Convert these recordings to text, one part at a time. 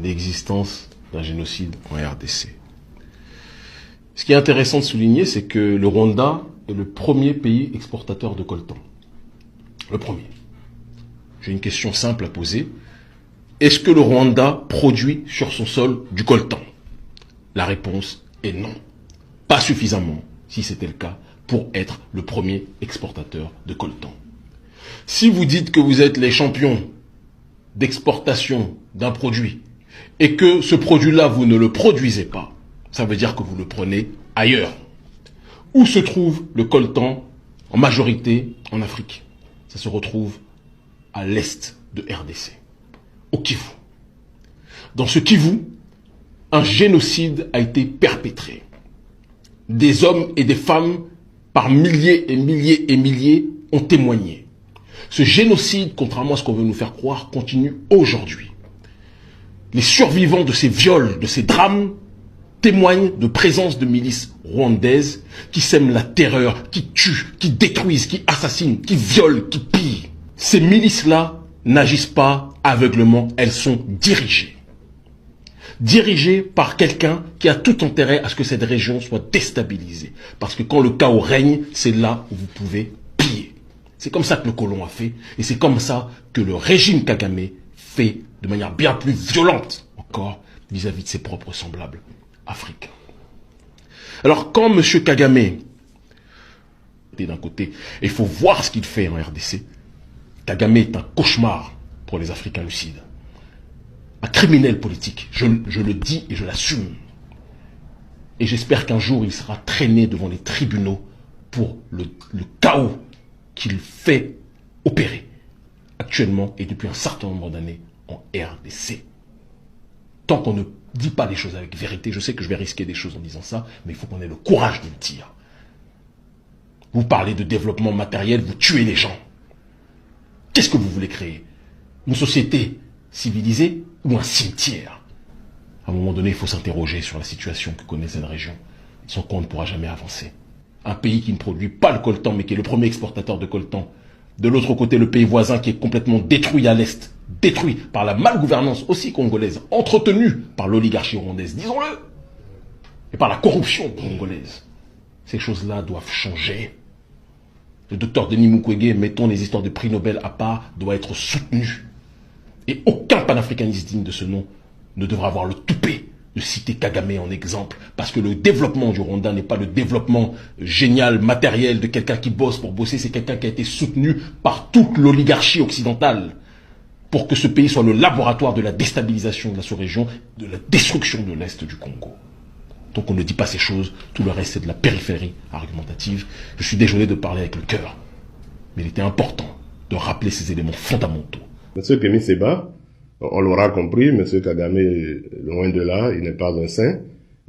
l'existence d'un génocide en RDC. Ce qui est intéressant de souligner, c'est que le Rwanda est le premier pays exportateur de coltan. Le premier. J'ai une question simple à poser. Est-ce que le Rwanda produit sur son sol du coltan? La réponse est non. Pas suffisamment, si c'était le cas, pour être le premier exportateur de coltan. Si vous dites que vous êtes les champions d'exportation d'un produit et que ce produit-là, vous ne le produisez pas, ça veut dire que vous le prenez ailleurs. Où se trouve le coltan en majorité en Afrique? Ça se retrouve à l'est de RDC, au Kivu. Dans ce Kivu, un génocide a été perpétré. Des hommes et des femmes, par milliers et milliers et milliers, ont témoigné. Ce génocide, contrairement à ce qu'on veut nous faire croire, continue aujourd'hui. Les survivants de ces viols, de ces drames, témoignent de présence de milices rwandaises qui sèment la terreur, qui tuent, qui détruisent, qui assassinent, qui violent, qui pillent. Ces milices-là n'agissent pas aveuglement, elles sont dirigées. Dirigées par quelqu'un qui a tout intérêt à ce que cette région soit déstabilisée. Parce que quand le chaos règne, c'est là où vous pouvez piller. C'est comme ça que le colon a fait, et c'est comme ça que le régime Kagame fait de manière bien plus violente encore vis-à-vis de ses propres semblables africains. Alors quand M. Kagame, d'un côté, il faut voir ce qu'il fait en RDC, Kagame est un cauchemar pour les Africains lucides. Un criminel politique, je le dis et je l'assume. Et j'espère qu'un jour il sera traîné devant les tribunaux pour le chaos qu'il fait opérer actuellement et depuis un certain nombre d'années en RDC. Tant qu'on ne dit pas les choses avec vérité, je sais que je vais risquer des choses en disant ça, mais il faut qu'on ait le courage de le dire. Vous parlez de développement matériel, vous tuez les gens. Qu'est-ce que vous voulez créer? Une société civilisée ou un cimetière? À un moment donné, il faut s'interroger sur la situation que connaît cette région, sans quoi on ne pourra jamais avancer. Un pays qui ne produit pas le coltan, mais qui est le premier exportateur de coltan. De l'autre côté, le pays voisin qui est complètement détruit à l'est, détruit par la malgouvernance aussi congolaise, entretenue par l'oligarchie rwandaise, disons-le, et par la corruption congolaise. Ces choses-là doivent changer. Le docteur Denis Mukwege, mettons les histoires de prix Nobel à part, doit être soutenu. Et aucun panafricaniste digne de ce nom ne devra avoir le toupet de citer Kagame en exemple. Parce que le développement du Rwanda n'est pas le développement génial, matériel de quelqu'un qui bosse pour bosser. C'est quelqu'un qui a été soutenu par toute l'oligarchie occidentale pour que ce pays soit le laboratoire de la déstabilisation de la sous-région, de la destruction de l'Est du Congo. Donc on ne dit pas ces choses, tout le reste c'est de la périphérie argumentative. Je suis désolé de parler avec le cœur, mais il était important de rappeler ces éléments fondamentaux. Monsieur Kémy Séba, on l'aura compris, Monsieur Kagame, loin de là, il n'est pas un saint,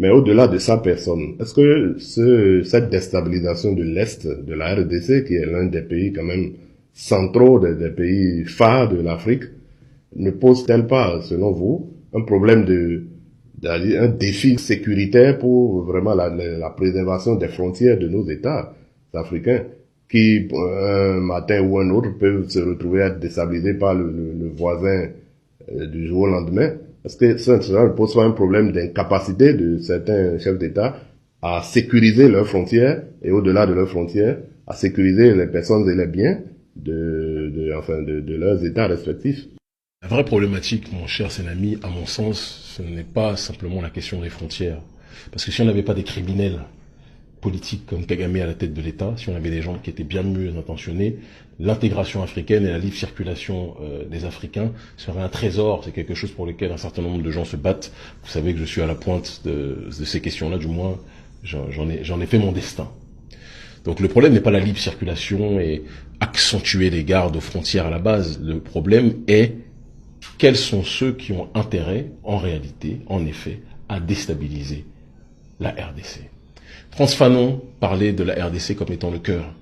mais au-delà de sa personne, est-ce que cette déstabilisation de l'Est, de la RDC, qui est l'un des pays quand même centraux, des pays phares de l'Afrique, ne pose-t-elle pas, selon vous, un problème un défi sécuritaire pour vraiment la préservation des frontières de nos États africains, qui un matin ou un autre peuvent se retrouver à être déstabilisés par le voisin du jour au lendemain? Est-ce que ça ne pose pas un problème d'incapacité de certains chefs d'État à sécuriser leurs frontières et au-delà de leurs frontières, à sécuriser les personnes et les biens de leurs États respectifs? La vraie problématique, mon cher Senami, à mon sens, ce n'est pas simplement la question des frontières. Parce que si on n'avait pas des criminels politiques comme Kagame à la tête de l'État, si on avait des gens qui étaient bien mieux intentionnés, l'intégration africaine et la libre circulation des Africains serait un trésor. C'est quelque chose pour lequel un certain nombre de gens se battent. Vous savez que je suis à la pointe de ces questions-là, du moins j'en ai fait mon destin. Donc le problème n'est pas la libre circulation et accentuer les gardes aux frontières à la base. Le problème est quels sont ceux qui ont intérêt, en réalité, en effet, à déstabiliser la RDC. Frantz Fanon parlait de la RDC comme étant le cœur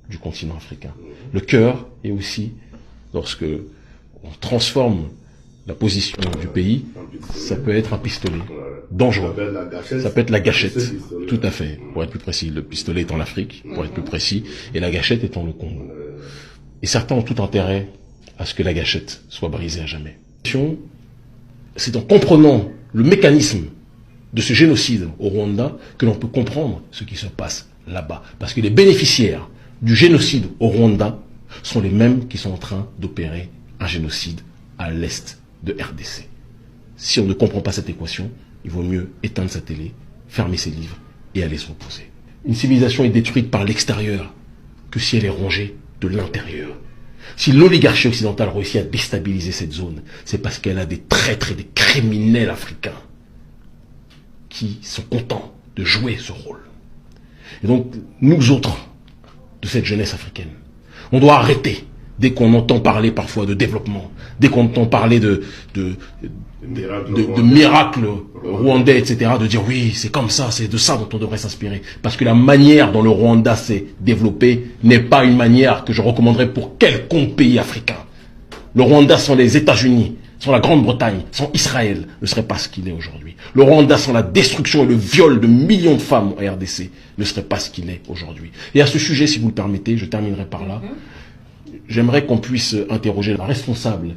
du continent africain. Le cœur est aussi, lorsque on transforme la position du pays, ça peut être un pistolet dangereux. Ça peut être la gâchette, tout à fait, pour être plus précis. Le pistolet étant l'Afrique, pour être plus précis, et la gâchette étant le Congo. Et certains ont tout intérêt à ce que la gâchette soit brisée à jamais. c'est en comprenant le mécanisme de ce génocide au Rwanda que l'on peut comprendre ce qui se passe là-bas. Parce que les bénéficiaires du génocide au Rwanda sont les mêmes qui sont en train d'opérer un génocide à l'est de RDC. Si on ne comprend pas cette équation, il vaut mieux éteindre sa télé, fermer ses livres et aller se reposer. Une civilisation est détruite par l'extérieur que si elle est rongée de l'intérieur. Si l'oligarchie occidentale réussit à déstabiliser cette zone, c'est parce qu'elle a des traîtres et des criminels africains qui sont contents de jouer ce rôle. Et donc, nous autres, de cette jeunesse africaine, on doit arrêter, dès qu'on entend parler parfois de développement, dès qu'on entend parler de miracles rwandais, etc., de dire oui, c'est comme ça, c'est de ça dont on devrait s'inspirer. Parce que la manière dont le Rwanda s'est développé n'est pas une manière que je recommanderais pour quelconque pays africain. Le Rwanda sans les États-Unis, sans la Grande-Bretagne, sans Israël, ne serait pas ce qu'il est aujourd'hui. Le Rwanda sans la destruction et le viol de millions de femmes en RDC ne serait pas ce qu'il est aujourd'hui. Et à ce sujet, si vous le permettez, je terminerai par là. J'aimerais qu'on puisse interroger la responsable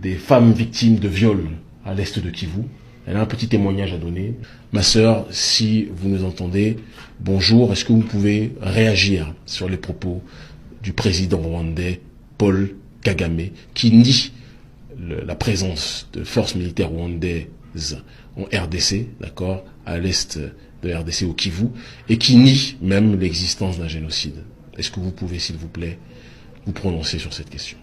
des femmes victimes de viol à l'est de Kivu. Elle a un petit témoignage à donner. Ma sœur, si vous nous entendez, bonjour. Est-ce que vous pouvez réagir sur les propos du président rwandais, Paul Kagame, qui nie la présence de forces militaires rwandaises en RDC, d'accord, à l'est de RDC au Kivu, et qui nie même l'existence d'un génocide. Est-ce que vous pouvez, s'il vous plaît, vous prononcer sur cette question?